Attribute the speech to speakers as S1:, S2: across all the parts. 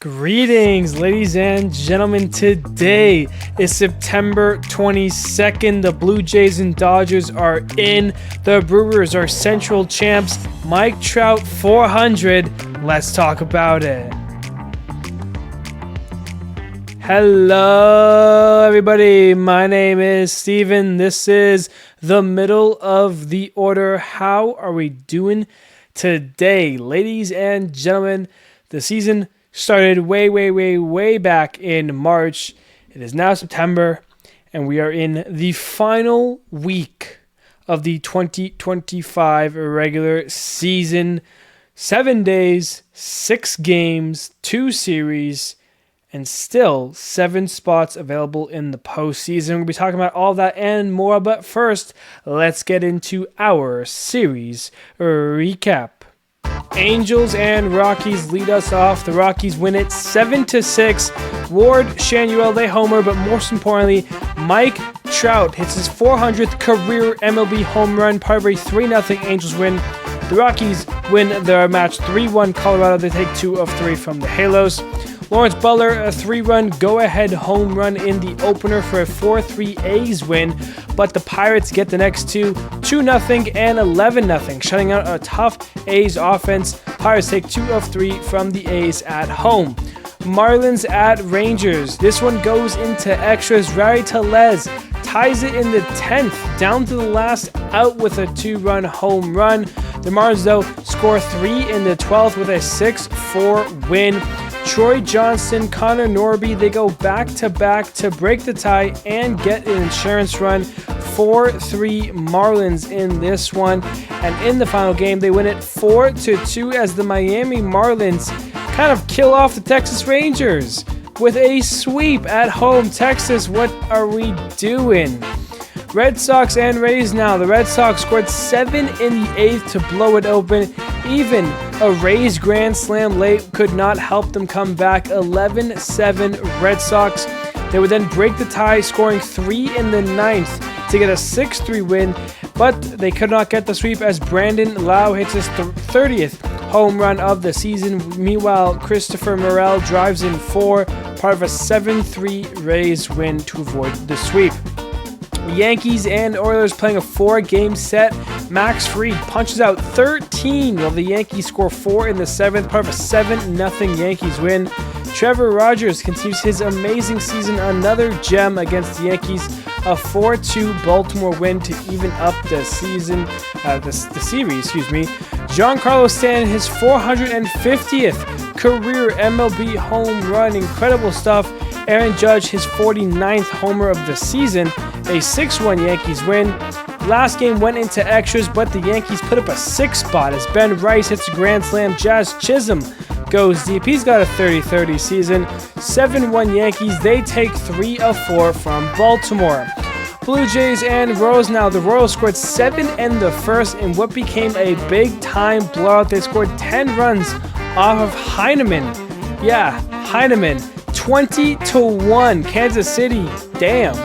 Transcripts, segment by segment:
S1: Greetings, ladies and gentlemen. Today is September 22nd. The Blue Jays and Dodgers are in. The Brewers are Central champs. Mike Trout 400. Let's talk about it. Hello, everybody. My name is Steven. This is the middle of the order. How are we doing today? Ladies and gentlemen, the season started way back in March. It is now September, and we are in the final week of the 2025 regular season. 7 days, 6 games, 2 series, and still 7 spots available in the postseason. We'll be talking about all that and more, but first, let's get into our series recap. Angels and Rockies lead us off. The Rockies win it 7-6. Ward, Shanuel, they homer, but most importantly, Mike Trout hits his 400th career MLB home run, part of a 3-0 Angels win. The Rockies win their match 3-1 Colorado. They take 2 of 3 from the Halos. Lawrence Butler, a 3-run go-ahead home run in the opener for a 4-3 A's win, but the Pirates get the next 2, 2-0 and 11-0, shutting out a tough A's offense. Pirates take 2 of 3 from the A's at home. Marlins at Rangers. This one goes into extras. Rary Tellez ties it in the 10th, down to the last out with a 2-run home run. The Marlins, though, score 3 in the 12th with a 6-4 win. Troy Johnston, Connor Norby, they go back-to-back to break the tie and get an insurance run. 4-3 Marlins in this one. And in the final game, they win it 4-2 as the Miami Marlins kind of kill off the Texas Rangers with a sweep at home. Texas, what are we doing? Red Sox and Rays now. The Red Sox scored 7 in the 8th to blow it open. Even a Rays grand slam late could not help them come back. 11-7 Red Sox. They would then break the tie, scoring 3 in the 9th to get a 6-3 win, but they could not get the sweep as Brandon Lau hits his 30th home run of the season. Meanwhile, Christopher Morel drives in 4, part of a 7-3 Rays win to avoid the sweep. Yankees and Oilers playing a 4-game set. Max Fried punches out 13 while the Yankees score 4 in the 7th, part of a 7-0 Yankees win. Trevor Rogers continues his amazing season, another gem against the Yankees, a 4-2 Baltimore win to even up the season, the series. Giancarlo Stanton, his 450th career MLB home run, incredible stuff. Aaron Judge, his 49th homer of the season, a 6-1 Yankees win. Last game went into extras, but the Yankees put up a 6 spot as Ben Rice hits a grand slam. Jazz Chisholm goes deep. He's got a 30-30 season. 7-1 Yankees. They take 3 of 4 from Baltimore. Blue Jays and Royals now. The Royals scored 7 in the first in what became a big-time blowout. They scored 10 runs off of Heineman. Yeah, Heineman. 20-1. Kansas City. Damn.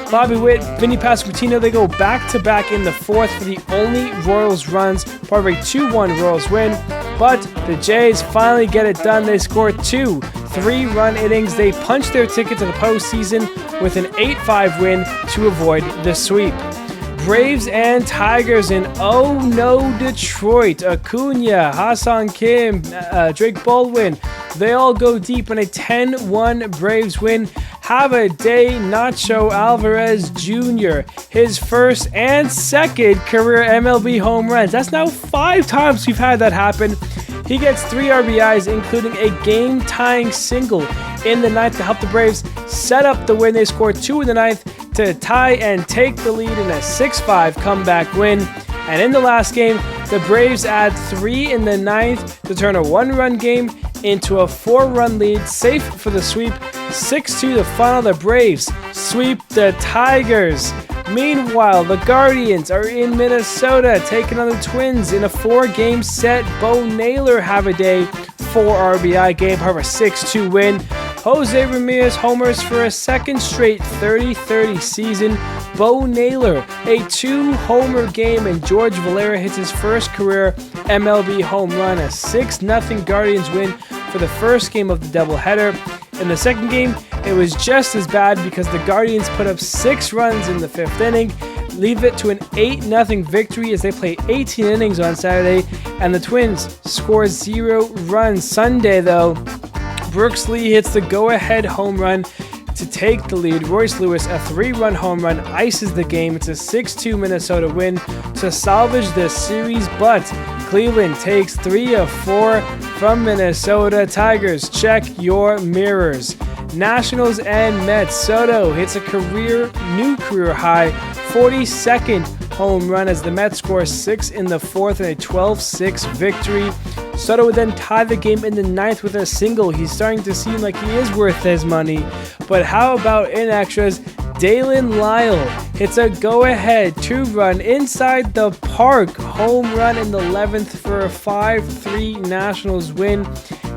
S1: Bobby Witt, Vinny Pasquantino, they go back-to-back in the 4th for the only Royals runs, part of a 2-1 Royals win. But the Jays finally get it done. They score 2 3-run innings. They punch their ticket to the postseason with an 8-5 win to avoid the sweep. Braves and Tigers in oh no Detroit. Acuna, Hassan Kim, Drake Baldwin, they all go deep in a 10-1 Braves win. Have a day, Nacho Alvarez Jr., his first and second career MLB home runs. That's now 5 times we've had that happen. He gets 3 RBIs, including a game-tying single in the 9th to help the Braves set up the win. They score 2 in the 9th to tie and take the lead in a 6-5 comeback win. And in the last game, the Braves add 3 in the 9th to turn a 1-run game into a 4-run lead, safe for the sweep. 6-2 the final. The Braves sweep the Tigers. Meanwhile, the Guardians are in Minnesota taking on the Twins in a 4-game set. Bo Naylor have a day, 4 RBI game, part of a 6-2 win. Jose Ramirez homers for a second straight 30-30 season. Bo Naylor, a 2-homer game, and George Valera hits his first career MLB home run, a 6-0 Guardians win for the first game of the doubleheader. In the second game, it was just as bad because the Guardians put up 6 runs in the 5th inning, leave it to an 8-0 victory as they play 18 innings on Saturday, and the Twins score 0 runs. Sunday, though, Brooks Lee hits the go-ahead home run to take the lead. Royce Lewis, a 3-run home run, ices the game. It's a 6-2 Minnesota win to salvage the series, but Cleveland takes 3 of 4 from Minnesota. Tigers, check your mirrors. Nationals and Mets. Soto hits a new career high 42nd home run as the Mets score 6 in the 4th in a 12-6 victory. Soto would then tie the game in the 9th with a single. He's starting to seem like he is worth his money. But how about in extras? Dalen Lyle hits a go-ahead 2-run inside the park home run in the 11th for a 5-3 Nationals win.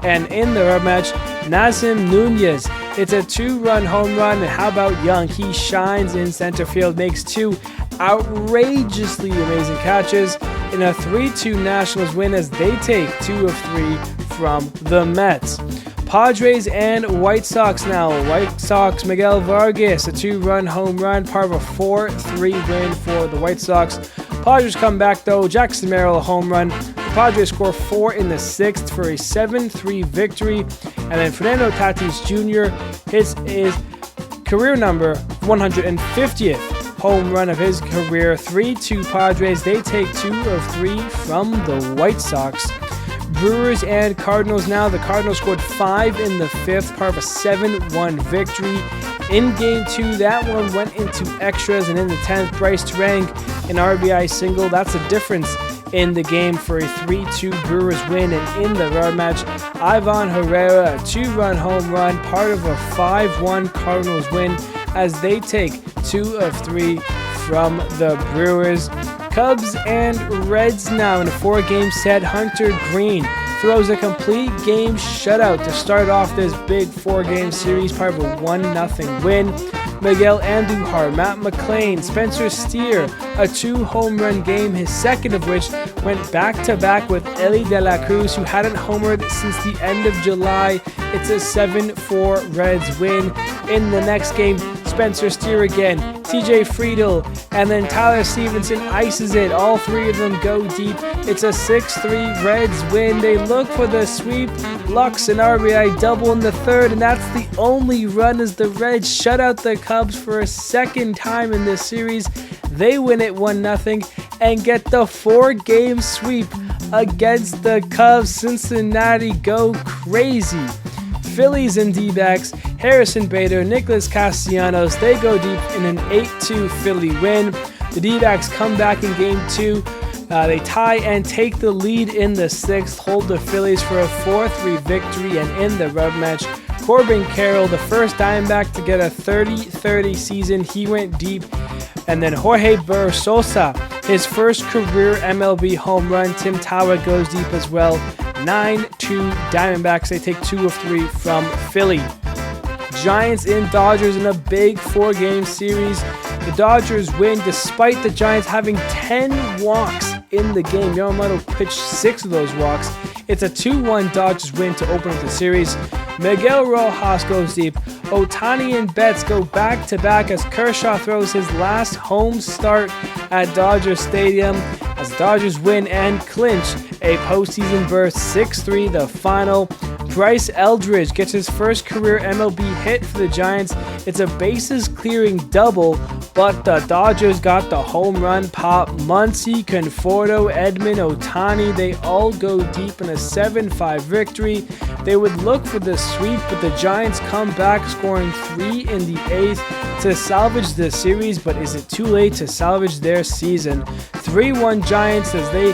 S1: And in the rematch, Nazem Nunez hits a 2-run home run. And how about Young? He shines in center field, makes 2 outrageously amazing catches in a 3-2 Nationals win as they take 2 of 3 from the Mets. Padres and White Sox now. White Sox, Miguel Vargas, a 2-run home run, part of a 4-3 win for the White Sox. Padres come back though. Jackson Merrill, a home run. The Padres score 4 in the 6th for a 7-3 victory. And then Fernando Tatis Jr. hits his career number 150th home run of his career. 3-2 Padres. They take 2 of 3 from the White Sox. Brewers and Cardinals now. The Cardinals scored 5 in the 5th, part of a 7-1 victory. In Game 2, that one went into extras, and in the 10th, Bryce Terang, an RBI single. That's the difference in the game for a 3-2 Brewers win. And in the rematch, Ivan Herrera, a 2-run home run, part of a 5-1 Cardinals win as they take 2 of 3 from the Brewers. Cubs and Reds now in a 4-game set. Hunter Green throws a complete game shutout to start off this big 4-game series, part of a 1-0 win. Miguel Andujar, Matt McClain, Spencer Steer, a 2-home-run game, his second of which went back-to-back with Eli De La Cruz, who hadn't homered since the end of July. It's a 7-4 Reds win. In the next game, Spencer Steer again, TJ Friedl, and then Tyler Stevenson ices it. All 3 of them go deep. It's a 6-3 Reds win. They look for the sweep. Lux and RBI double in the 3rd, and that's the only run as the Reds shut out the Cubs for a second time in this series. They win it 1-0 and get the 4-game sweep against the Cubs. Cincinnati go crazy. Phillies and D-backs, Harrison Bader, Nicholas Castellanos, they go deep in an 8-2 Philly win. The D-backs come back in Game 2. They tie and take the lead in the 6th, hold the Phillies for a 4-3 victory, and in the rematch, Corbin Carroll, the first Diamondback to get a 30-30 season, he went deep. And then Jorge Sosa, his first career MLB home run. Tim Tower goes deep as well. 9-2 Diamondbacks. They take 2 of 3 from Philly. Giants and Dodgers in a big 4-game series. The Dodgers win despite the Giants having 10 walks in the game. Yamamoto pitched 6 of those walks. It's a 2-1 Dodgers win to open up the series. Miguel Rojas goes deep. Ohtani and Betts go back-to-back as Kershaw throws his last home start at Dodger Stadium as Dodgers win and clinch a postseason berth. 6-3 the final. Bryce Eldridge gets his first career MLB hit for the Giants. It's a bases-clearing double, but the Dodgers got the home run pop. Muncy, Conforto, Edman, Ohtani, they all go deep in a 7-5 victory. They would look for the sweep, but the Giants come back, scoring 3 in the 8th to salvage the series, but is it too late to salvage their season? 3-1 Giants as they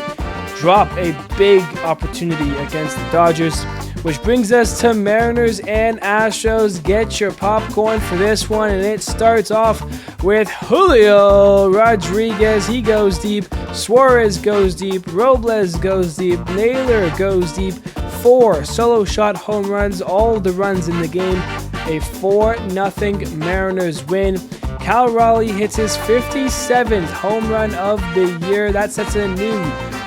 S1: drop a big opportunity against the Dodgers. Which brings us to Mariners and Astros. Get your popcorn for this one, and it starts off with Julio Rodriguez. He goes deep. Suarez goes deep. Robles goes deep. Naylor goes deep. 4 solo shot home runs, all the runs in the game. A 4-0 Mariners win. Cal Raleigh hits his 57th home run of the year. That sets a new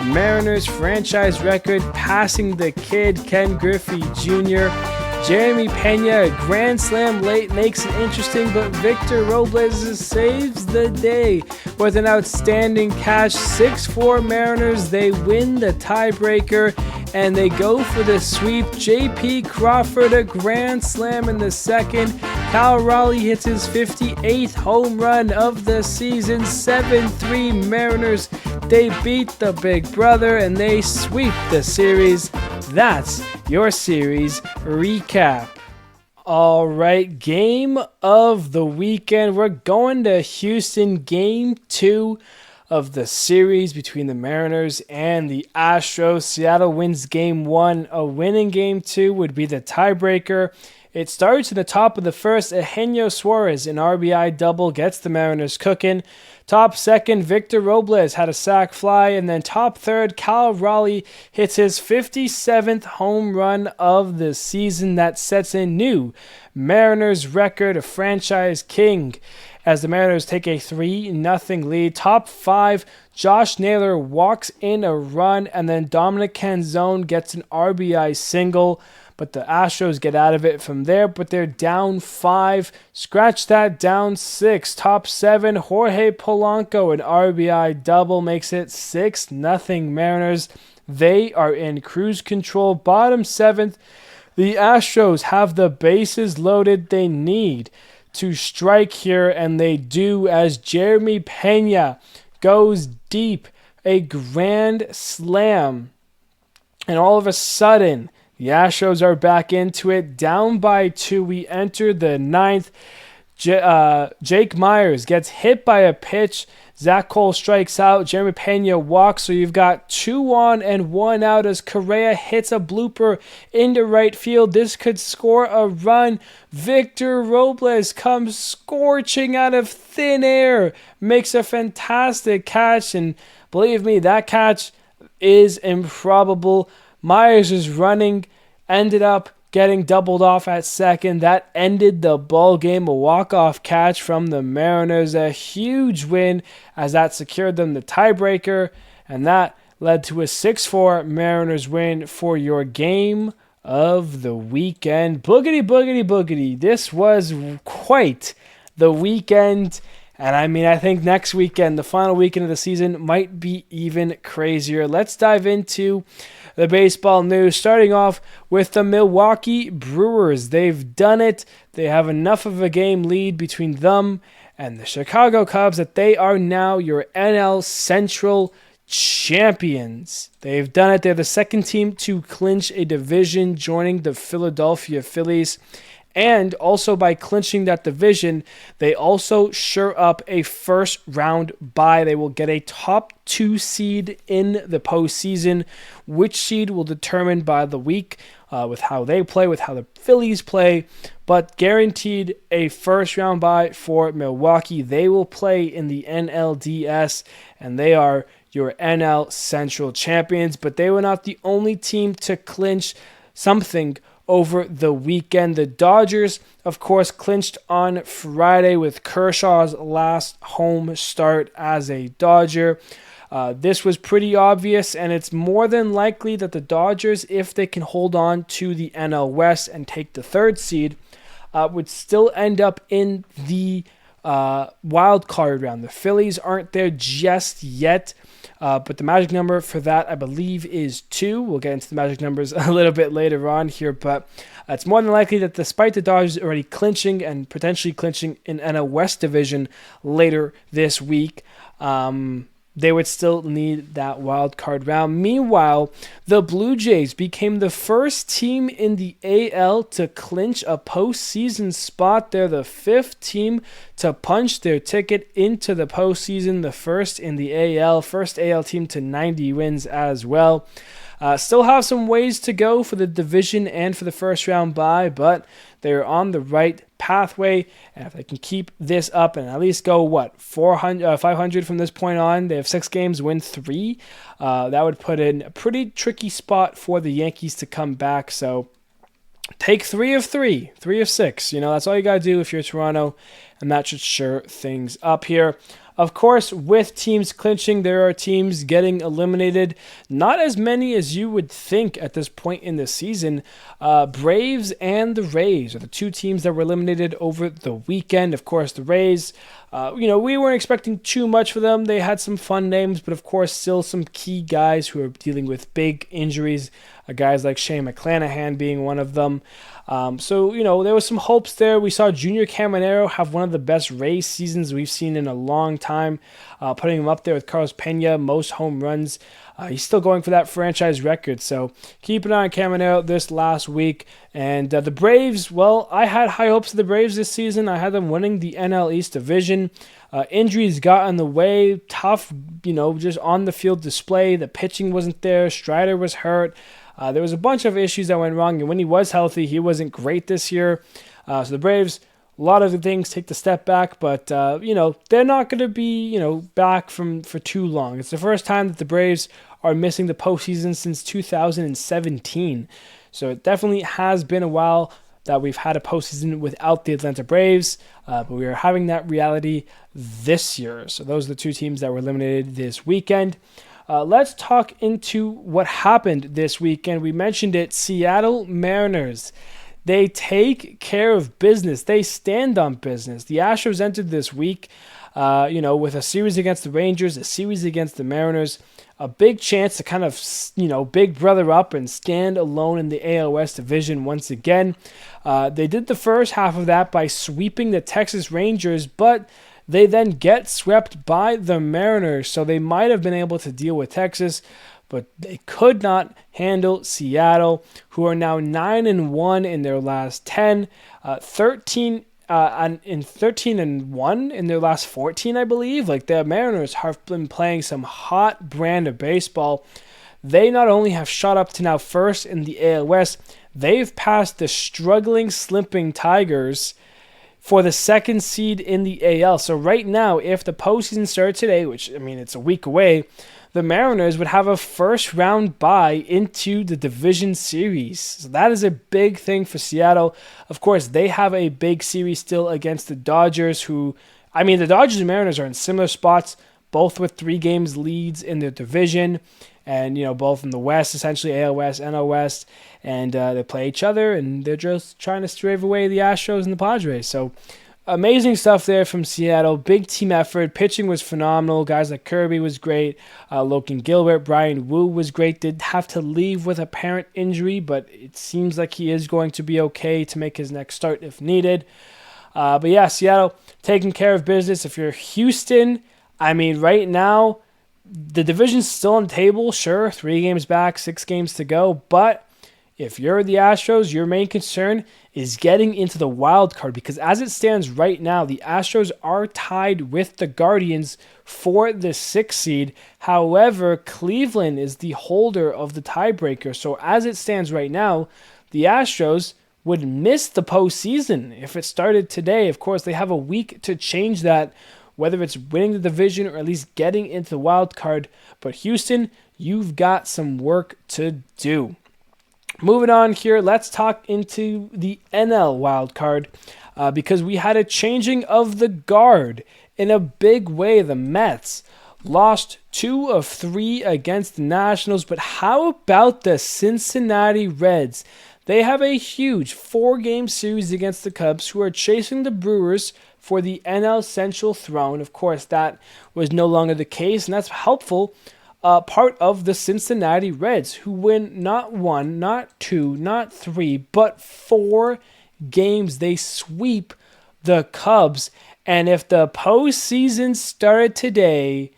S1: Mariners franchise record, passing the kid Ken Griffey Jr. Jeremy Pena, a grand slam late, makes it interesting, but Victor Robles saves the day with an outstanding catch. 6-4 Mariners, they win the tiebreaker, and they go for the sweep. J.P. Crawford, a grand slam in the second. Cal Raleigh hits his 58th home run of the season. 7-3 Mariners, they beat the big brother, and they sweep the series. That's your series recap. All right, game of the weekend. We're going to Houston, game 2 of the series between the Mariners and the Astros. Seattle wins game 1. A win in game 2 would be the tiebreaker. It starts in the top of the first. Eugenio Suarez, an RBI double, gets the Mariners cooking. Top second, Victor Robles had a sac fly. And then top third, Cal Raleigh hits his 57th home run of the season. That sets a new Mariners record, a franchise king, as the Mariners take a 3-0 lead. Top 5, Josh Naylor walks in a run, and then Dominic Canzone gets an RBI single. But the Astros get out of it from there, but they're down 5. Scratch that, down 6. Top 7, Jorge Polanco, an RBI double, makes it 6-0 Mariners. They are in cruise control. Bottom 7th, the Astros have the bases loaded they need to strike here, and they do, as Jeremy Pena goes deep, a grand slam. And all of a sudden, the Astros are back into it. Down by 2, we enter the 9th. Jake Myers gets hit by a pitch. Zach Cole strikes out. Jeremy Pena walks. So you've got 2 on and 1 out as Correa hits a blooper into right field. This could score a run. Victor Robles comes scorching out of thin air. Makes a fantastic catch. And believe me, that catch is improbable. Myers is running, ended up getting doubled off at second. That ended the ball game. A walk-off catch from the Mariners. A huge win as that secured them the tiebreaker, and that led to a 6-4 Mariners win for your game of the weekend. Boogity, boogity, boogity. This was quite the weekend. And I think next weekend, the final weekend of the season, might be even crazier. Let's dive into the baseball news, starting off with the Milwaukee Brewers. They've done it. They have enough of a game lead between them and the Chicago Cubs that they are now your NL Central champions. They've done it. They're the second team to clinch a division, joining the Philadelphia Phillies. And also by clinching that division, they also sure up a first round bye. They will get a top 2 seed in the postseason. Which seed will determine by the week with how they play, with how the Phillies play. But guaranteed a first round bye for Milwaukee. They will play in the NLDS, and they are your NL Central champions. But they were not the only team to clinch something over the weekend. The Dodgers, of course, clinched on Friday with Kershaw's last home start as a Dodger. This was pretty obvious, and it's more than likely that the Dodgers, if they can hold on to the NL West and take the 3rd seed, would still end up in the wild card round. The Phillies aren't there just yet. But the magic number for that, I believe, is 2. We'll get into the magic numbers a little bit later on here, but it's more than likely that despite the Dodgers already clinching and potentially clinching in NL West division later this week, they would still need that wild card round. Meanwhile, the Blue Jays became the first team in the AL to clinch a postseason spot. They're the 5th team to punch their ticket into the postseason, the first in the AL, first AL team to 90 wins as well. Still have some ways to go for the division and for the first round bye, but they're on the right pathway, and if they can keep this up and at least go 500 from this point on, they have 6 games, win 3. That would put in a pretty tricky spot for the Yankees to come back. So take 3 of 6. That's all you gotta do if you're Toronto, and that should sure things up here. Of course, with teams clinching, there are teams getting eliminated. Not as many as you would think at this point in the season. Braves and the Rays are the two teams that were eliminated over the weekend. Of course, the Rays, we weren't expecting too much for them. They had some fun names, but of course, still some key guys who are dealing with big injuries. Guys like Shane McClanahan being one of them. There was some hopes there. We saw Junior Caminero have one of the best Rays seasons we've seen in a long time, putting him up there with Carlos Pena, most home runs. He's still going for that franchise record, so keep an eye on Caminero this last week. And the Braves, well, I had high hopes of the Braves this season. I had them winning the NL East division. Injuries got in the way, tough, just on the field display. The pitching wasn't there. Strider was hurt. There was a bunch of issues that went wrong, and when he was healthy, he wasn't great this year. So the Braves, a lot of the things take the step back, but they're not going to be back for too long. It's the first time that the Braves are missing the postseason since 2017. So it definitely has been a while that we've had a postseason without the Atlanta Braves, but we are having that reality this year. So those are the two teams that were eliminated this weekend. Let's talk into what happened this weekend. We mentioned it, Seattle Mariners. They take care of business. They stand on business. The Astros entered this week, with a series against the Rangers, a series against the Mariners, a big chance to kind of, big brother up and stand alone in the AL West division once again. They did the first half of that by sweeping the Texas Rangers, but they then get swept by the Mariners, so they might have been able to deal with Texas, but they could not handle Seattle, who are now 9-1 in their last 10, 13-1 in their last 14, I believe. Like, the Mariners have been playing some hot brand of baseball. They not only have shot up to now first in the AL West, they've passed the struggling, slipping Tigers for the second seed in the AL. So right now, if the postseason started today, which, it's a week away, the Mariners would have a first-round bye into the division series. So that is a big thing for Seattle. Of course, they have a big series still against the Dodgers, the Dodgers and Mariners are in similar spots, both with 3 games leads in their division, and, both in the West, essentially AL West, NL West, and they play each other, and they're just trying to stave away the Astros and the Padres. So amazing stuff there from Seattle. Big team effort. Pitching was phenomenal. Guys like Kirby was great. Logan Gilbert, Brian Wu was great. Did have to leave with apparent injury, but it seems like he is going to be okay to make his next start if needed. But yeah, Seattle taking care of business. If you're Houston, right now, the division's still on the table, sure, 3 games back, 6 games to go, but if you're the Astros, your main concern is getting into the wild card, because as it stands right now, the Astros are tied with the Guardians for the 6th seed. However, Cleveland is the holder of the tiebreaker, so as it stands right now, the Astros would miss the postseason if it started today. Of course, they have a week to change that, whether it's winning the division or at least getting into the wild card. But Houston, you've got some work to do. Moving on here, let's talk into the NL wild card because we had a changing of the guard in a big way. The Mets lost 2 of 3 against the Nationals, but how about the Cincinnati Reds? They have a huge 4-game series against the Cubs, who are chasing the Brewers for the NL Central throne. Of course, that was no longer the case, and that's helpful. Part of the Cincinnati Reds, who win not 1, not 2, not 3, but 4 games. They sweep the Cubs, and if the postseason started today,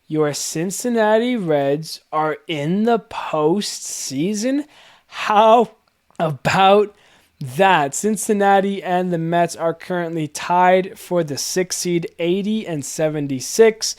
S1: your Cincinnati Reds are in the postseason. How about that? Cincinnati and the Mets are currently tied for the 6th seed, 80 and 76,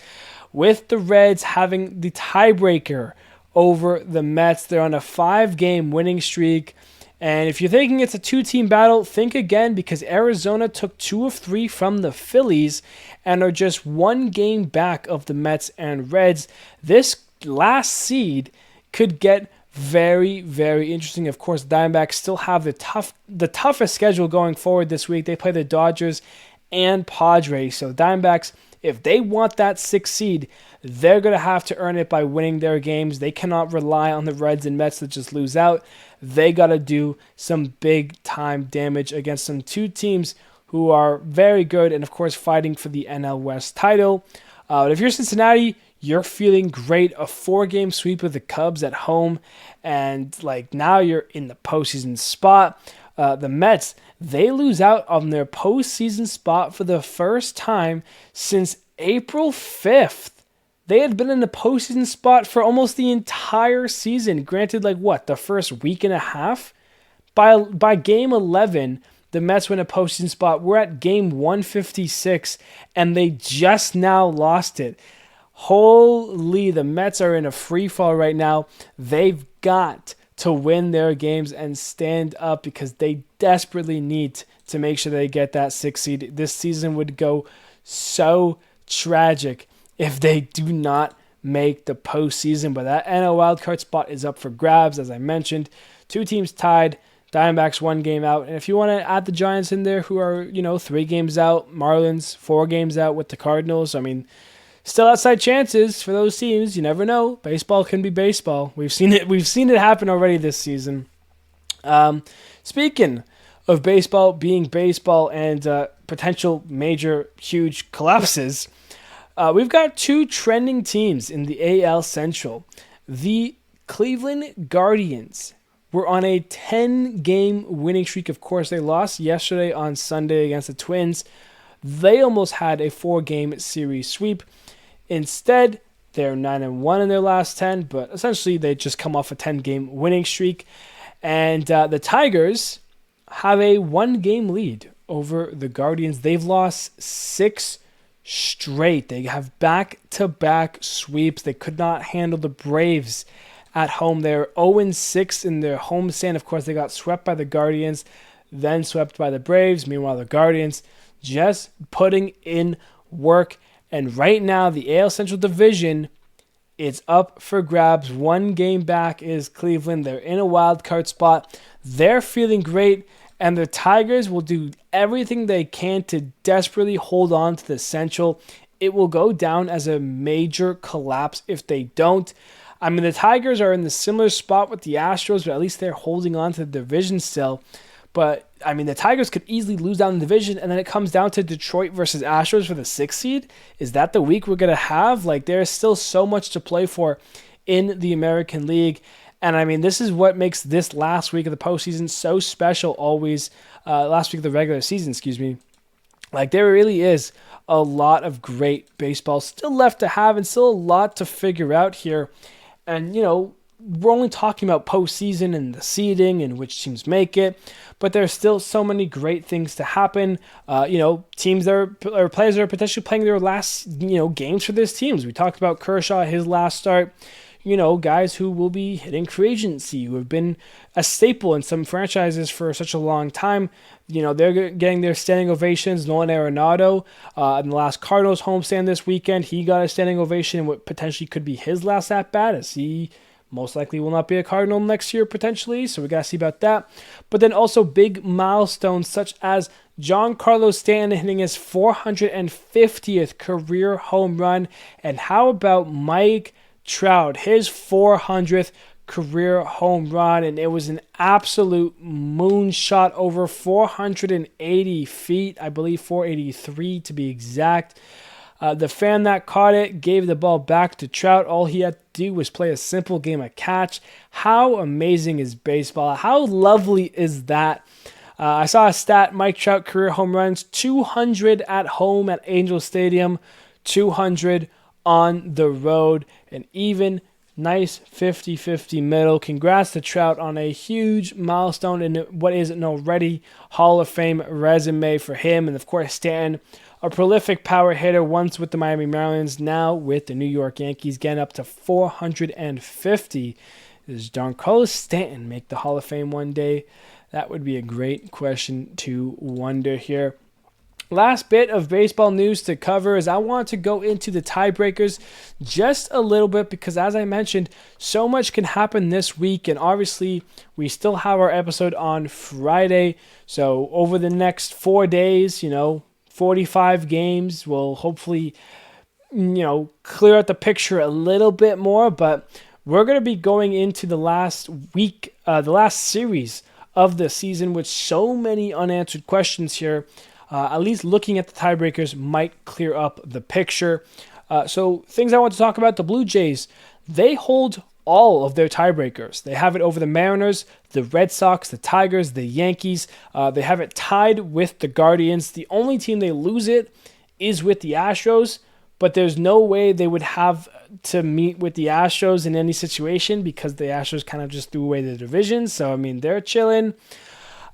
S1: with the Reds having the tiebreaker over the Mets. They're on a 5-game winning streak. And if you're thinking it's a 2-team battle, think again, because Arizona took 2 of 3 from the Phillies and are just 1 game back of the Mets and Reds. This last seed could get very, very interesting. Of course, Diamondbacks still have the toughest schedule going forward this week. They play the Dodgers and Padres. So Diamondbacks If they want that 6th seed, they're going to have to earn it by winning their games. They cannot rely on the Reds and Mets to just lose out. They got to do some big-time damage against some two teams who are very good and, of course, fighting for the NL West title. But if you're Cincinnati, you're feeling great. A 4-game sweep with the Cubs at home, and now you're in the postseason spot. The Mets, they lose out on their postseason spot for the first time since April 5th. They had been in the postseason spot for almost the entire season. Granted, the first week and a half? By game 11, the Mets win a postseason spot. We're at game 156, and they just now lost it. Holy, the Mets are in a free fall right now. They've got to win their games and stand up because they desperately need to make sure they get that 6th seed. This season would go so tragic if they do not make the postseason. But that NL wildcard spot is up for grabs, as I mentioned. 2 teams tied. Diamondbacks 1 game out. And if you want to add the Giants in there, who are, 3 games out, Marlins 4 games out with the Cardinals, still outside chances for those teams. You never know. Baseball can be baseball. We've seen it happen already this season. Speaking of baseball being baseball and potential major huge collapses, we've got 2 trending teams in the AL Central. The Cleveland Guardians were on a 10-game winning streak. Of course, they lost yesterday on Sunday against the Twins. They almost had a 4-game series sweep. Instead, they're 9-1 in their last 10, but essentially they just come off a 10-game winning streak. And the Tigers have a 1-game lead over the Guardians. They've lost 6 straight. They have back-to-back sweeps. They could not handle the Braves at home. They're 0-6 in their homestand. Of course, they got swept by the Guardians, then swept by the Braves. Meanwhile, the Guardians just putting in work. And right now, the AL Central Division, it's up for grabs. 1 game back is Cleveland. They're in a wild card spot. They're feeling great, and the Tigers will do everything they can to desperately hold on to the Central. It will go down as a major collapse if they don't. The Tigers are in the similar spot with the Astros, but at least they're holding on to the division still. But, the Tigers could easily lose down the division, and then it comes down to Detroit versus Astros for the 6th seed. Is that the week we're going to have? There's still so much to play for in the American League. And, this is what makes this last week of the postseason so special always. Last week of the regular season, excuse me. There really is a lot of great baseball still left to have and still a lot to figure out here. And, we're only talking about postseason and the seeding and which teams make it, but there's still so many great things to happen. Teams that are players that are potentially playing their last, games for these teams. We talked about Kershaw, his last start. Guys who will be hitting free agency, who have been a staple in some franchises for such a long time. They're getting their standing ovations. Nolan Arenado, in the last Cardinals homestand this weekend, he got a standing ovation in what potentially could be his last at-bat, as he most likely will not be a Cardinal next year potentially, so we got to see about that. But then also big milestones such as Giancarlo Stanton hitting his 450th career home run. And how about Mike Trout, his 400th career home run, and it was an absolute moonshot over 480 feet, I believe 483 to be exact. The fan that caught it gave the ball back to Trout. All he had to do was play a simple game of catch. How amazing is baseball? How lovely is that? I saw a stat, Mike Trout career home runs, 200 at home at Angel Stadium, 200 on the road, and even nice 50-50 middle. Congrats to Trout on a huge milestone in what is an already Hall of Fame resume for him. And of course, Stanton, a prolific power hitter, once with the Miami Marlins, now with the New York Yankees, getting up to 450. Does Giancarlo Stanton make the Hall of Fame one day? That would be a great question to wonder here. Last bit of baseball news to cover is I want to go into the tiebreakers just a little bit because, as I mentioned, so much can happen this week, and obviously we still have our episode on Friday. So over the next 4 days, 45 games will hopefully, clear out the picture a little bit more. But we're going to be going into the last week, the last series of the season with so many unanswered questions here. At least looking at the tiebreakers might clear up the picture. So things I want to talk about, the Blue Jays, they hold all of their tiebreakers. They have it over the Mariners, the Red Sox, the Tigers, the Yankees. They have it tied with the Guardians. The only team they lose it is with the Astros, but there's no way they would have to meet with the Astros in any situation because the Astros kind of just threw away the division. So, they're chilling.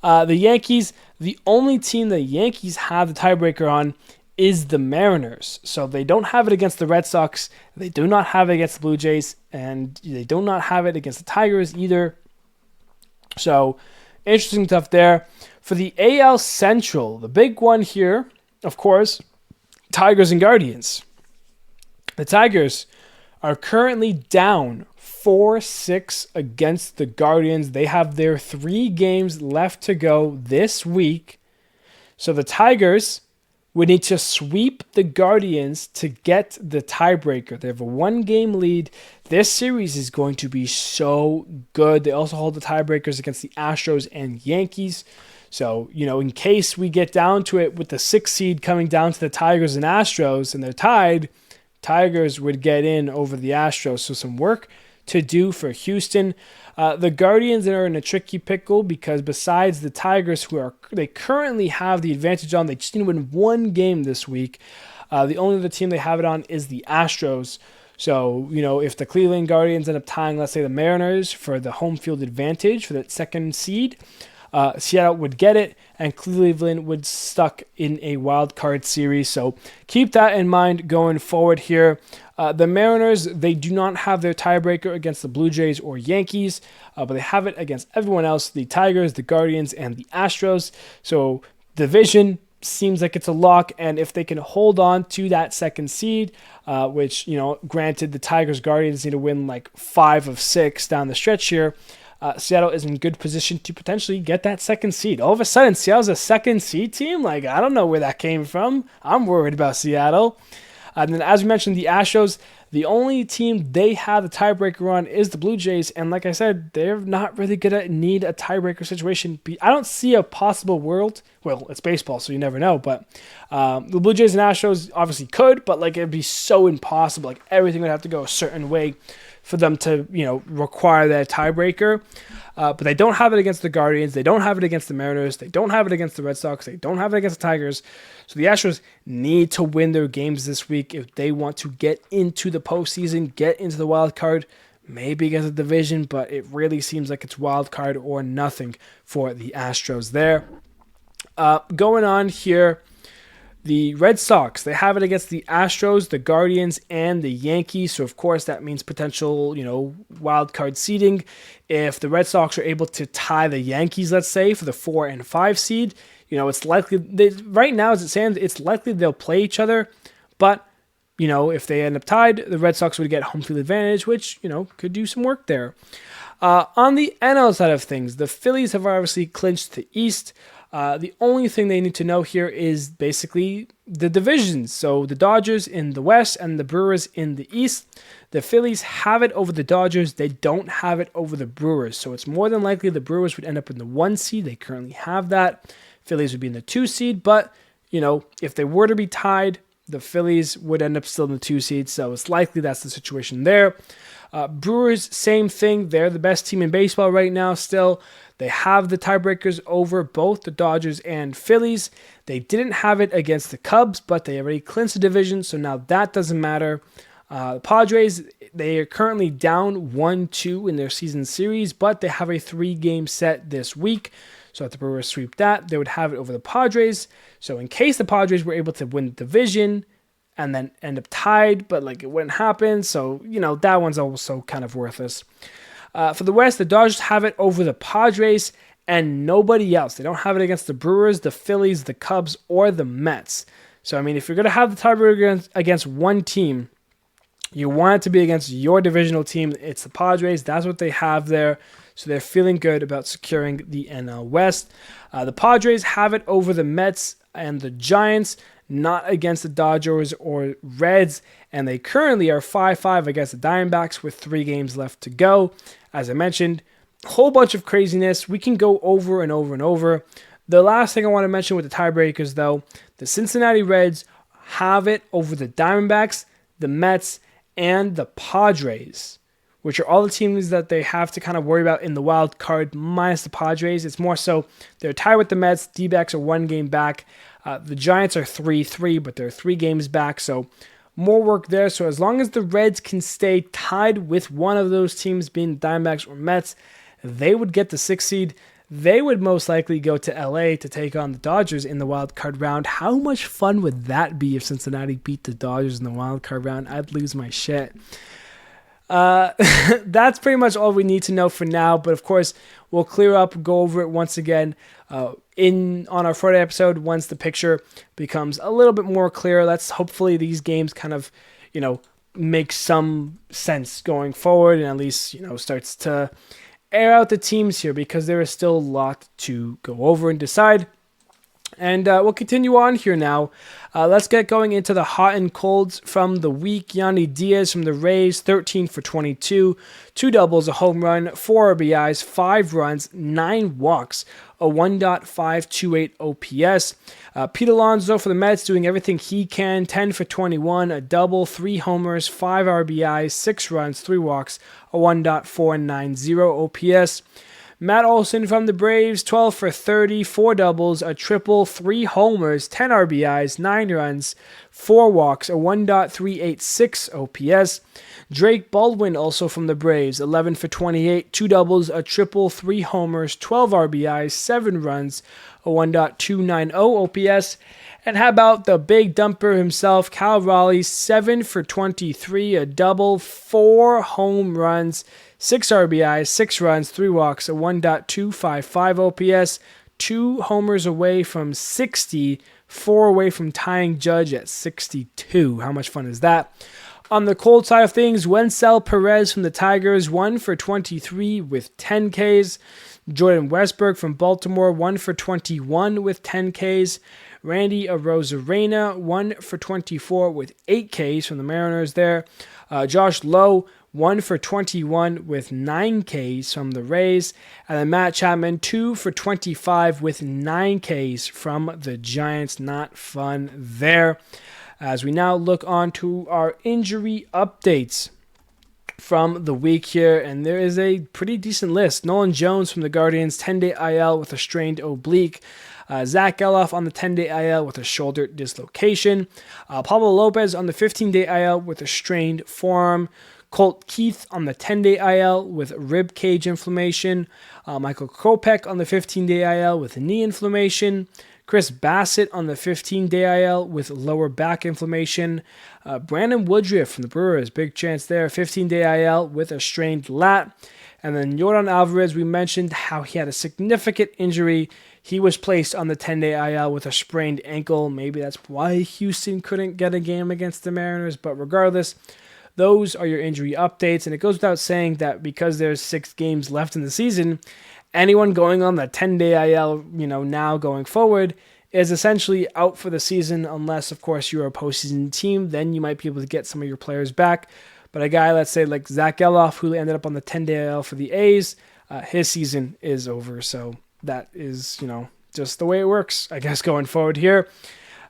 S1: The Yankees, the only team the Yankees have the tiebreaker on is the Mariners. So they don't have it against the Red Sox. They do not have it against the Blue Jays. And they do not have it against the Tigers either. So interesting stuff there. For the AL Central, the big one here, of course, Tigers and Guardians. The Tigers are currently down 4-6 against the Guardians. They have their 3 games left to go this week. So the Tigers would need to sweep the Guardians to get the tiebreaker. They have a 1-game lead. This series is going to be so good. They also hold the tiebreakers against the Astros and Yankees. So, in case we get down to it with the 6th seed coming down to the Tigers and Astros and they're tied, Tigers would get in over the Astros. So some work to do for Houston. The Guardians are in a tricky pickle because besides the Tigers, they currently have the advantage on, they just need to win 1 game this week. The only other team they have it on is the Astros. So, if the Cleveland Guardians end up tying, let's say, the Mariners for the home field advantage for that 2nd seed, Seattle would get it, and Cleveland would stuck in a wild card series. So keep that in mind going forward here. The Mariners, they do not have their tiebreaker against the Blue Jays or Yankees, but they have it against everyone else, the Tigers, the Guardians, and the Astros. So division seems like it's a lock, and if they can hold on to that 2nd seed, which, granted the Tigers, Guardians need to win like 5 of 6 down the stretch here, Seattle is in good position to potentially get that 2nd seed. All of a sudden, Seattle's a 2nd seed team? I don't know where that came from. I'm worried about Seattle. And then, as we mentioned, the Astros, the only team they have the tiebreaker on is the Blue Jays. And like I said, they're not really going to need a tiebreaker situation. I don't see a possible world. Well, it's baseball, so you never know. But the Blue Jays and Astros obviously could, but it'd be so impossible. Everything would have to go a certain way for them to, require that tiebreaker. But they don't have it against the Guardians. They don't have it against the Mariners. They don't have it against the Red Sox. They don't have it against the Tigers. So the Astros need to win their games this week if they want to get into the postseason, get into the wild card, maybe against the division, but it really seems like it's wild card or nothing for the Astros there. Going on here, the Red Sox, they have it against the Astros, the Guardians, and the Yankees. So, of course, that means potential, wild card seeding. If the Red Sox are able to tie the Yankees, let's say, for the 4 and 5 seed, it's likely, right now as it stands, it's likely they'll play each other. But, if they end up tied, the Red Sox would get home field advantage, which, could do some work there. On the NL side of things, the Phillies have obviously clinched the East. The only thing they need to know here is basically the divisions. So the Dodgers in the West and the Brewers in the East. The Phillies have it over the Dodgers. They don't have it over the Brewers. So it's more than likely the Brewers would end up in the 1 seed. They currently have that. Phillies would be in the 2 seed. But, if they were to be tied, the Phillies would end up still in the 2 seed. So it's likely that's the situation there. Brewers, same thing. They're the best team in baseball right now still. They have the tiebreakers over both the Dodgers and Phillies. They didn't have it against the Cubs, but they already clinched the division, so now that doesn't matter. The Padres, they are currently down 1-2 in their season series, but they have a 3-game set this week. So if the Brewers sweep that, they would have it over the Padres. So in case the Padres were able to win the division and then end up tied, but it wouldn't happen. So, that one's also kind of worthless. For the West, the Dodgers have it over the Padres and nobody else. They don't have it against the Brewers, the Phillies, the Cubs, or the Mets. So, if you're going to have the tiebreaker against one team, you want it to be against your divisional team. It's the Padres. That's what they have there. So they're feeling good about securing the NL West. The Padres have it over the Mets. and the Giants, not against the Dodgers or Reds, and they currently are 5-5 against the Diamondbacks with 3 games left to go. As I mentioned, a whole bunch of craziness. We can go over and over and over. The last thing I want to mention with the tiebreakers, though, the Cincinnati Reds have it over the Diamondbacks, the Mets, and the Padres, which are all the teams that they have to kind of worry about in the wild card, minus the Padres. It's more so they're tied with the Mets. D-backs are 1 game back. The Giants are 3-3, but they're 3 games back, so more work there. So as long as the Reds can stay tied with one of those teams, being the Diamondbacks or Mets, they would get the 6th seed. They would most likely go to LA to take on the Dodgers in the wild card round. How much fun would that be if Cincinnati beat the Dodgers in the wild card round? I'd lose my shit. That's pretty much all we need to know for now. But of course, we'll clear up, go over it once again on our Friday episode once the picture becomes a little bit more clear. Let's hopefully these games kind of, make some sense going forward, and at least, starts to air out the teams here, because there is still a lot to go over and decide. And we'll continue on here now. Let's get going into the hot and colds from the week. Yandy Diaz from the Rays, 13 for 22, 2 doubles, a home run, 4 RBIs, 5 runs, 9 walks, a 1.528 OPS. Pete Alonso for the Mets doing everything he can, 10 for 21, a double, 3 homers, 5 RBIs, 6 runs, 3 walks, a 1.490 OPS. Matt Olson from the Braves, 12 for 30, 4 doubles, a triple, 3 homers, 10 RBIs, 9 runs, 4 walks, a 1.386 OPS. Drake Baldwin also from the Braves, 11 for 28, 2 doubles, a triple, 3 homers, 12 RBIs, 7 runs, a 1.290 OPS. And how about the big dumper himself, Cal Raleigh, 7 for 23, a double, 4 home runs, 6 RBIs, 6 runs, 3 walks, a 1.255 OPS, 2 homers away from 60, 4 away from tying Judge at 62. How much fun is that? On the cold side of things, Wenzel Perez from the Tigers, 1 for 23 with 10 Ks. Jordan Westburg from Baltimore, 1 for 21 with 10 Ks. Randy Arozarena, 1 for 24 with 8 Ks from the Mariners there. Josh Lowe, 1 for 21 with 9 Ks from the Rays. And then Matt Chapman, 2 for 25 with 9 Ks from the Giants. Not fun there. As we now look on to our injury updates from the week here, and there is a pretty decent list. Nolan Jones from the Guardians, 10-day IL with a strained oblique. Zach Geloff on the 10-day IL with a shoulder dislocation. Pablo Lopez on the 15-day IL with a strained forearm. Colt Keith on the 10-day IL with rib cage inflammation. Michael Kopech on the 15-day IL with knee inflammation. Chris Bassett on the 15-day IL with lower back inflammation. Brandon Woodruff from the Brewers, big chance there, 15-day IL with a strained lat. And then Yordan Alvarez, we mentioned how he had a significant injury. He was placed on the 10-day IL with a sprained ankle. Maybe that's why Houston couldn't get a game against the Mariners. But regardless, those are your injury updates. And it goes without saying that because there's 6 games left in the season, anyone going on the 10-day IL, now going forward, is essentially out for the season unless, of course, you're a postseason team. Then you might be able to get some of your players back. But a guy, let's say, like Zach Geloff, who ended up on the 10-day IL for the A's, his season is over. So that is, just the way it works, I guess, going forward here.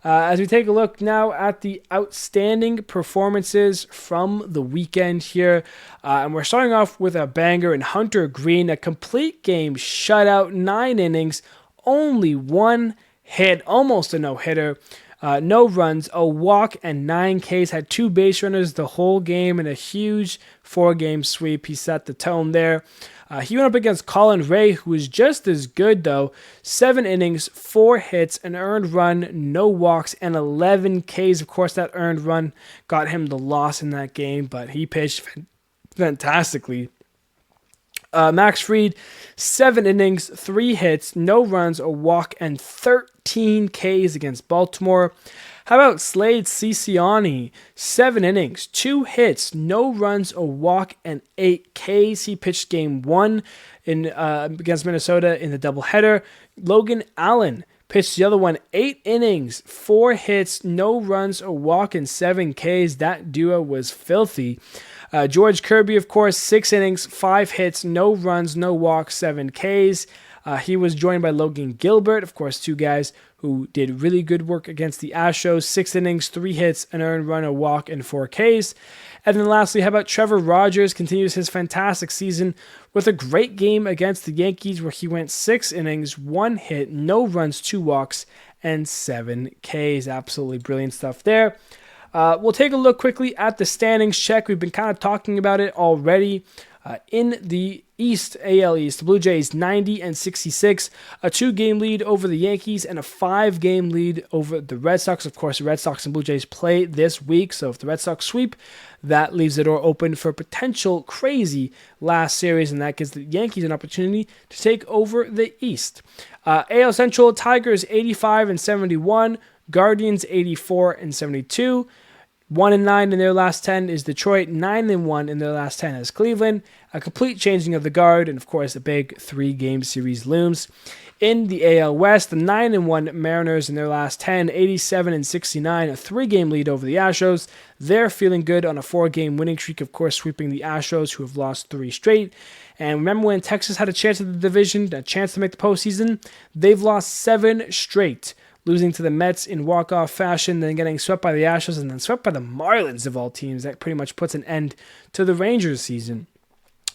S1: As we take a look now at the outstanding performances from the weekend here. And we're starting off with a banger in Hunter Green, a complete game shutout, 9 innings, only 1 hit, almost a no-hitter. No runs, a walk, and 9 Ks. Had 2 base runners the whole game in a huge 4-game sweep. He set the tone there. He went up against Colin Ray, who was just as good, though. 7 innings, 4 hits, an earned run, no walks, and 11 Ks. Of course, that earned run got him the loss in that game, but he pitched fantastically. Max Fried, 7 innings, 3 hits, no runs, a walk, and 13 Ks against Baltimore. How about Slade Ciciani? 7 innings, 2 hits, no runs, a walk, and 8 Ks. He pitched game 1 against Minnesota in the doubleheader. Logan Allen Pitched the other one 8 innings, 4 hits, no runs, a walk, and 7 Ks. That duo was filthy. George Kirby, of course, 6 innings, 5 hits, no runs, no walks, 7 Ks. He was joined by Logan Gilbert, of course, 2 guys who did really good work against the Astros. 6 innings, 3 hits, an earned run, a walk, and 4 Ks. And then lastly, how about Trevor Rogers? Continues his fantastic season with a great game against the Yankees where he went 6 innings, 1 hit, no runs, 2 walks, and 7 Ks. Absolutely brilliant stuff there. We'll take a look quickly at the standings check. We've been kind of talking about it already. In the East, AL East, the Blue Jays 90 and 66, a 2-game lead over the Yankees and a 5-game lead over the Red Sox. Of course, the Red Sox and Blue Jays play this week, so if the Red Sox sweep, that leaves the door open for a potential crazy last series, and that gives the Yankees an opportunity to take over the East. AL Central, Tigers 85 and 71, Guardians 84 and 72. 1-9 in their last 10 is Detroit. 9-1 in their last 10 is Cleveland. A complete changing of the guard, and of course, a big 3-game series looms. In the AL West, the 9-1 Mariners in their last 10, 87 and 69, a 3-game lead over the Astros. They're feeling good on a 4-game winning streak, of course, sweeping the Astros, who have lost 3 straight. And remember when Texas had a chance at the division, a chance to make the postseason? They've lost 7 straight, losing to the Mets in walk-off fashion, then getting swept by the Astros, and then swept by the Marlins of all teams. That pretty much puts an end to the Rangers season.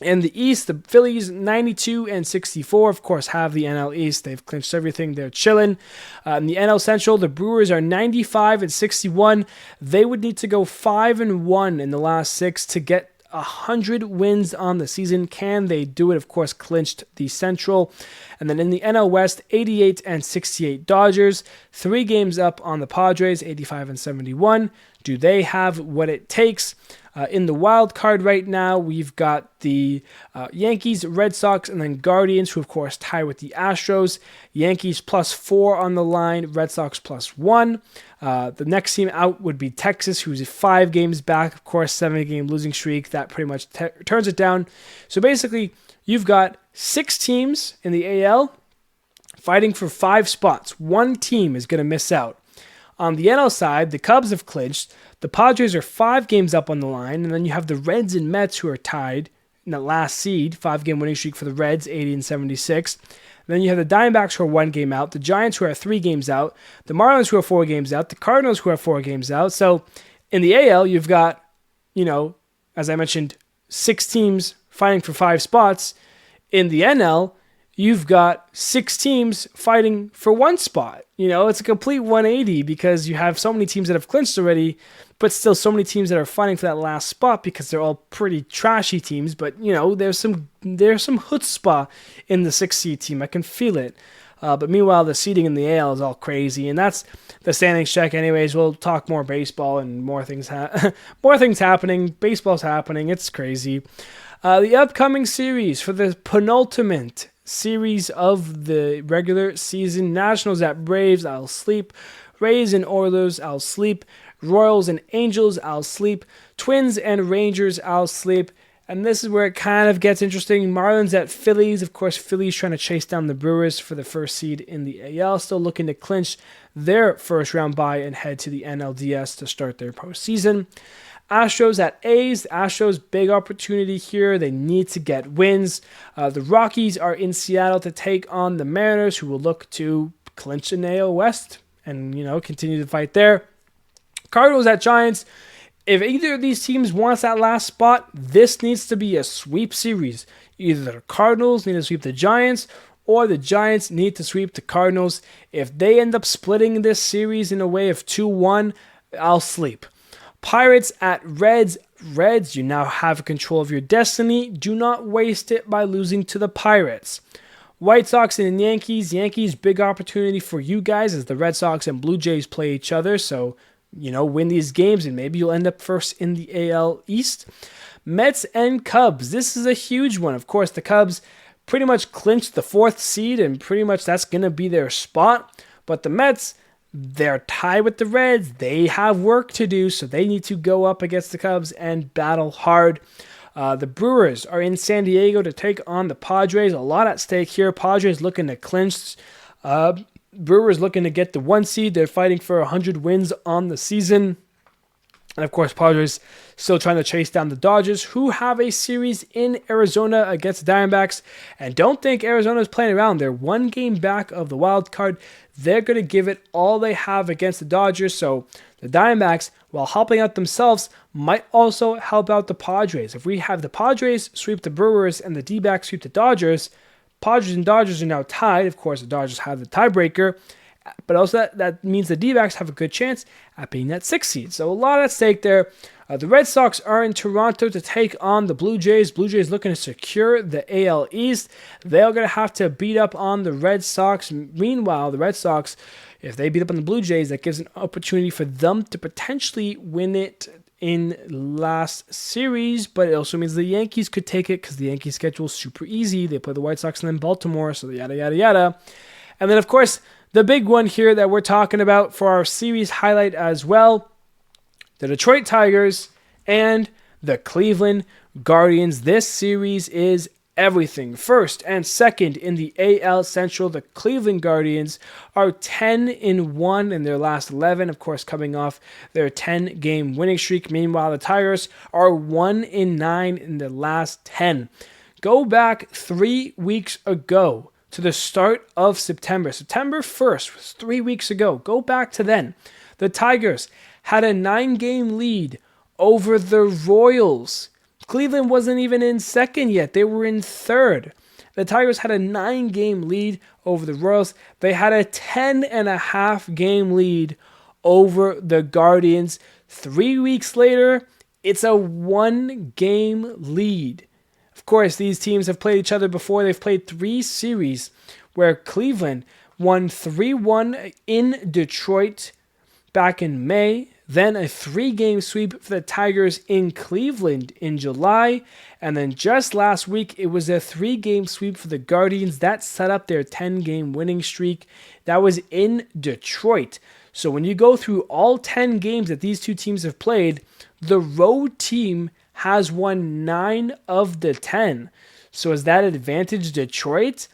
S1: In the East, the Phillies 92 and 64, of course, have the NL East. They've clinched everything. They're chilling. In the NL Central, the Brewers are 95 and 61. They would need to go 5-1 in the last 6 to get 100 wins on the season. Can they do it? Of course, clinched the Central. And then in the NL West, 88 and 68 Dodgers, 3 games up on the Padres, 85 and 71. Do they have what it takes? In the wild card right now, we've got the Yankees, Red Sox, and then Guardians, who of course tie with the Astros. Yankees +4 on the line, Red Sox +1. The next team out would be Texas, who's 5 games back, of course, 7-game losing streak. That pretty much turns it down. So basically, you've got 6 teams in the AL fighting for 5 spots. 1 team is going to miss out. On the NL side, the Cubs have clinched. The Padres are 5 games up on the line, and then you have the Reds and Mets who are tied in the last seed, 5-game winning streak for the Reds, 80 and 76. And then you have the Diamondbacks who are 1 game out, the Giants who are 3 games out, the Marlins who are 4 games out, the Cardinals who are 4 games out. So in the AL, you've got, as I mentioned, 6 teams fighting for 5 spots. In the NL, you've got 6 teams fighting for 1 spot. It's a complete 180 because you have so many teams that have clinched already, but still so many teams that are fighting for that last spot because they're all pretty trashy teams. But, there's some chutzpah in the 6 seed team. I can feel it. But meanwhile, the seeding in the AL is all crazy, and that's the standings check. Anyways, we'll talk more baseball and more things more things happening. Baseball's happening. It's crazy. The upcoming series for the penultimate series of the regular season. Nationals at Braves, I'll sleep. Rays and Oilers, I'll sleep. Royals and Angels, I'll sleep. Twins and Rangers, I'll sleep. And this is where it kind of gets interesting. Marlins at Phillies. Of course, Phillies trying to chase down the Brewers for the first seed in the AL. Still looking to clinch their first round bye and head to the NLDS to start their postseason. Astros at A's. The Astros, big opportunity here. They need to get wins. The Rockies are in Seattle to take on the Mariners, who will look to clinch an AL West and, continue to fight there. Cardinals at Giants. If either of these teams wants that last spot, this needs to be a sweep series. Either the Cardinals need to sweep the Giants, or the Giants need to sweep the Cardinals. If they end up splitting this series in a way of 2-1, I'll sleep. Pirates at Reds. Reds, you now have control of your destiny. Do not waste it by losing to the Pirates. White Sox and Yankees. Yankees, big opportunity for you guys as the Red Sox and Blue Jays play each other. So, win these games and maybe you'll end up first in the AL East. Mets and Cubs. This is a huge one. Of course, the Cubs pretty much clinched the 4th seed and pretty much that's going to be their spot. But the Mets, they're tied with the Reds. They have work to do, so they need to go up against the Cubs and battle hard. The Brewers are in San Diego to take on the Padres. A lot at stake here. Padres looking to clinch Brewers looking to get the 1 seed. They're fighting for 100 wins on the season. And of course, Padres still trying to chase down the Dodgers, who have a series in Arizona against the Diamondbacks. And don't think Arizona's playing around. They're 1 game back of the wild card. They're going to give it all they have against the Dodgers. So the Diamondbacks, while helping out themselves, might also help out the Padres. If we have the Padres sweep the Brewers and the D-backs sweep the Dodgers, Padres and Dodgers are now tied. Of course, the Dodgers have the tiebreaker. But also that means the D-backs have a good chance at being that 6th seed. So a lot at stake there. The Red Sox are in Toronto to take on the Blue Jays. Blue Jays looking to secure the AL East. They're going to have to beat up on the Red Sox. Meanwhile, the Red Sox, if they beat up on the Blue Jays, that gives an opportunity for them to potentially win it in last series. But it also means the Yankees could take it because the Yankees schedule is super easy. They play the White Sox and then Baltimore, so yada, yada, yada. And then, of course, the big one here that we're talking about for our series highlight as well, the Detroit Tigers and the Cleveland Guardians. This series is everything. First and second in the AL Central, the Cleveland Guardians are 10-1 in their last 11, of course, coming off their 10-game winning streak. Meanwhile, the Tigers are 1-9 in their last 10. Go back 3 weeks ago to the start of September. September 1st was 3 weeks ago. Go back to then. The Tigers had a 9-game lead over the Royals. Cleveland wasn't even in second yet. They were in third. The Tigers had a 9-game lead over the Royals. They had a 10.5-game lead over the Guardians. 3 weeks later, it's a 1-game lead. Of course, these teams have played each other before. They've played 3 series where Cleveland won 3-1 in Detroit back in May. Then a 3-game sweep for the Tigers in Cleveland in July. And then just last week, it was a 3-game sweep for the Guardians. That set up their 10-game winning streak. That was in Detroit. So when you go through all 10 games that these two teams have played, the road team has won 9 of the 10. So is that advantage Detroit?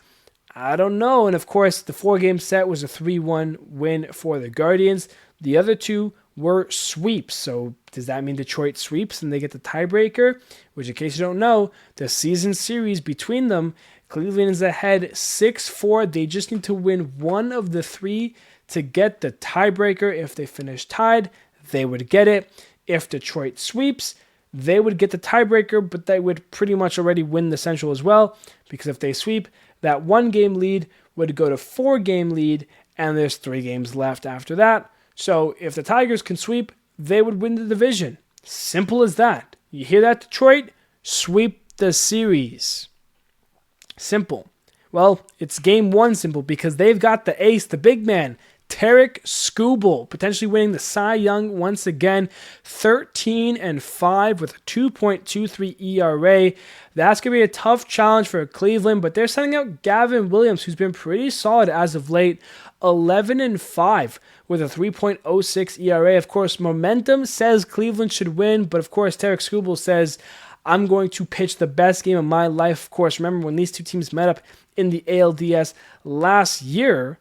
S1: I don't know. And of course, the 4-game set was a 3-1 win for the Guardians. The other 2 were sweeps. So does that mean Detroit sweeps and they get the tiebreaker? Which, in case you don't know, the season series between them, Cleveland is ahead 6-4. They just need to win 1 of the 3 to get the tiebreaker. If they finish tied, they would get it. If Detroit sweeps, they would get the tiebreaker, but they would pretty much already win the Central as well, because if they sweep, that 1-game lead would go to 4-game lead, and there's 3 games left after that. So if the Tigers can sweep, they would win the division. Simple as that. You hear that, Detroit? Sweep the series. Simple. Well, it's game 1 simple because they've got the ace, the big man, Tarik Skubal, potentially winning the Cy Young once again, 13-5 with a 2.23 ERA. That's going to be a tough challenge for Cleveland, but they're sending out Gavin Williams, who's been pretty solid as of late, 11-5 with a 3.06 ERA. Of course, momentum says Cleveland should win, but of course, Tarik Skubal says, I'm going to pitch the best game of my life. Of course, remember when these two teams met up in the ALDS last year,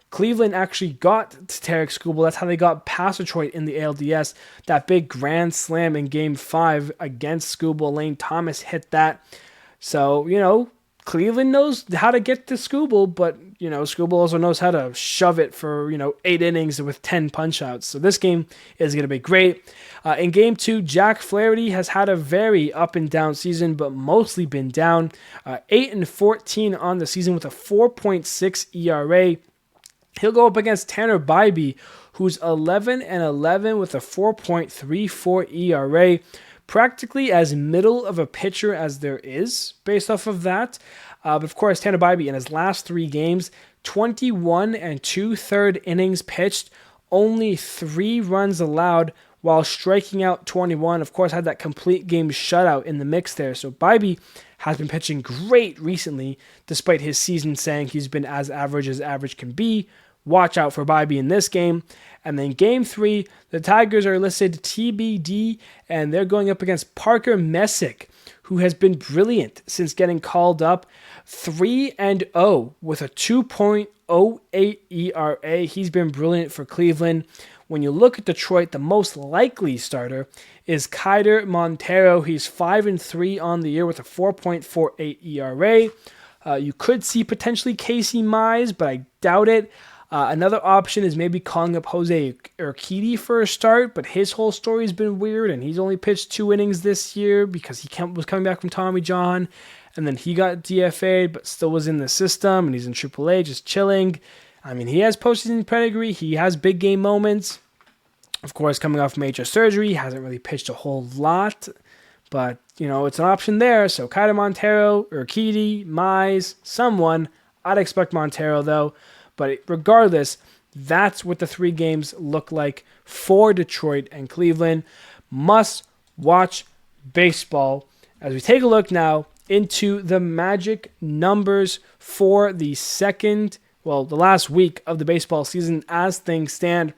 S1: Cleveland actually got to Tarik Skubal. That's how they got past Detroit in the ALDS. That big grand slam in Game 5 against Skubal. Lane Thomas hit that. So, Cleveland knows how to get to Skubal, but, Skubal also knows how to shove it for, 8 innings with 10 punch-outs. So this game is going to be great. In Game 2, Jack Flaherty has had a very up-and-down season, but mostly been down. 8-14 on the season with a 4.6 ERA. He'll go up against Tanner Bybee, who's 11-11 with a 4.34 ERA, practically as middle of a pitcher as there is based off of that. But of course, Tanner Bybee in his last 3 games, 21 2/3 innings pitched, only 3 runs allowed while striking out 21. Of course, had that complete game shutout in the mix there. So Bybee has been pitching great recently, despite his season saying he's been as average can be. Watch out for Bybee in this game. And then Game 3, the Tigers are listed TBD, and they're going up against Parker Messick, who has been brilliant since getting called up. 3-0 with a 2.0 .08 ERA. He's been brilliant for Cleveland. When you look at Detroit, the most likely starter is Keider Montero. He's 5-3 on the year with a 4.48 ERA. You could see potentially Casey Mize, but I doubt it. Another option is maybe calling up Jose Urquidy for a start, but his whole story has been weird, and he's only pitched 2 innings this year because he was coming back from Tommy John, and then he got DFA'd, but still was in the system, and he's in AAA just chilling. I mean, he has postseason pedigree. He has big game moments. Of course, coming off major surgery, he hasn't really pitched a whole lot, but, it's an option there. So Keider Montero, Urquidy, Mize, someone. I'd expect Montero, though. But regardless, that's what the 3 games look like for Detroit and Cleveland. Must watch baseball. As we take a look now into the magic numbers for the last week of the baseball season as things stand.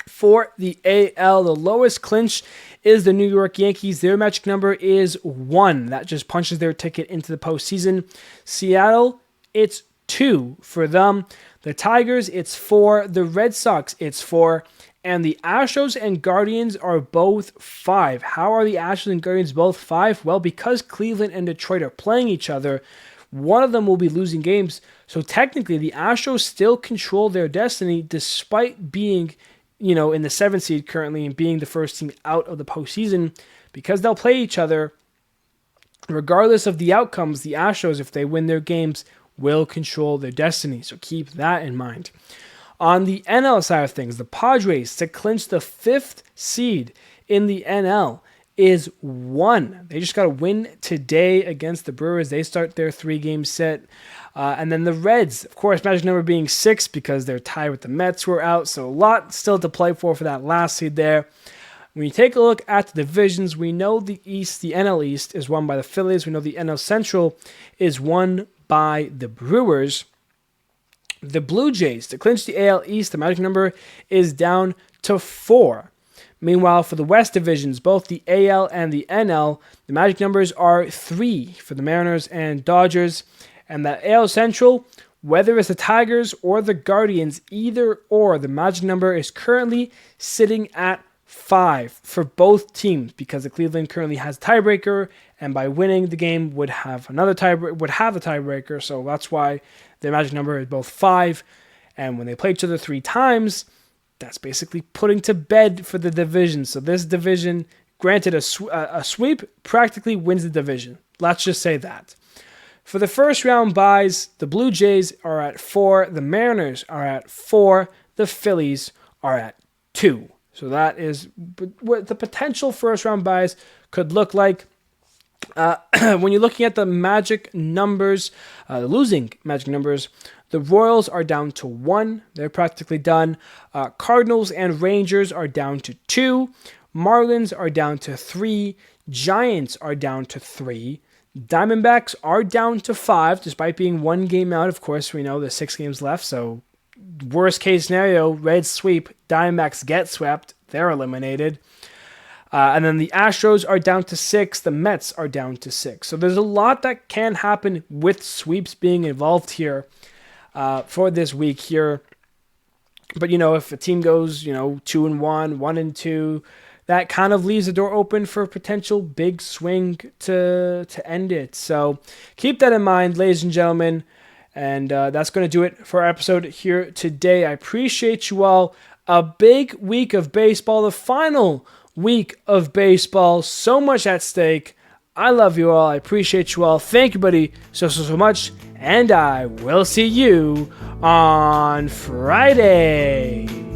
S1: For the AL, the lowest clinch is the New York Yankees. Their magic number is 1. That just punches their ticket into the postseason. Seattle, it's 2 for them. The Tigers, it's 4. The Red Sox, it's 4. And the Astros and Guardians are both 5. How are the Astros and Guardians both 5? Well, because Cleveland and Detroit are playing each other, one of them will be losing games. So technically, the Astros still control their destiny despite being, in the 7th seed currently and being the first team out of the postseason, because they'll play each other. Regardless of the outcomes, the Astros, if they win their games, will control their destiny. So keep that in mind. On the NL side of things, the Padres, to clinch the 5th seed in the NL, is 1. They just got to win today against the Brewers. They start their 3-game set. And then the Reds, of course, magic number being 6 because they're tied with the Mets who are out. So a lot still to play for that last seed there. When you take a look at the divisions, we know the East, the NL East, is won by the Phillies. We know the NL Central is won by the Brewers. The Blue Jays, to clinch the AL East, the magic number is down to 4. Meanwhile, for the West divisions, both the AL and the NL, the magic numbers are 3 for the Mariners and Dodgers. And the AL Central, whether it's the Tigers or the Guardians, either or, the magic number is currently sitting at 5 for both teams because the Cleveland currently has a tiebreaker, and by winning the game would have the tiebreaker. So that's why the magic number is both 5. And when they play each other 3 times, that's basically putting to bed for the division. So this division, granted a sweep, practically wins the division. Let's just say that. For the first round buys, the Blue Jays are at 4, the Mariners are at 4, the Phillies are at 2. So that is what the potential first round buys could look like. When you're looking at the magic numbers, the losing magic numbers, the Royals are down to 1. They're practically done. Cardinals and Rangers are down to 2. Marlins are down to 3. Giants are down to 3. Diamondbacks are down to 5, despite being 1 game out. Of course, we know there's 6 games left, so worst case scenario, Reds sweep, Diamondbacks get swept, they're eliminated. And then the Astros are down to 6, the Mets are down to 6. So there's a lot that can happen with sweeps being involved here for this week here. But, if a team goes, 2-1, 1-2, that kind of leaves the door open for a potential big swing to end it. So keep that in mind, ladies and gentlemen. And that's going to do it for our episode here today. I appreciate you all. A big week of baseball, the final week of baseball. So much at stake. I love you all. I appreciate you all. Thank you, buddy, so much. And I will see you on Friday.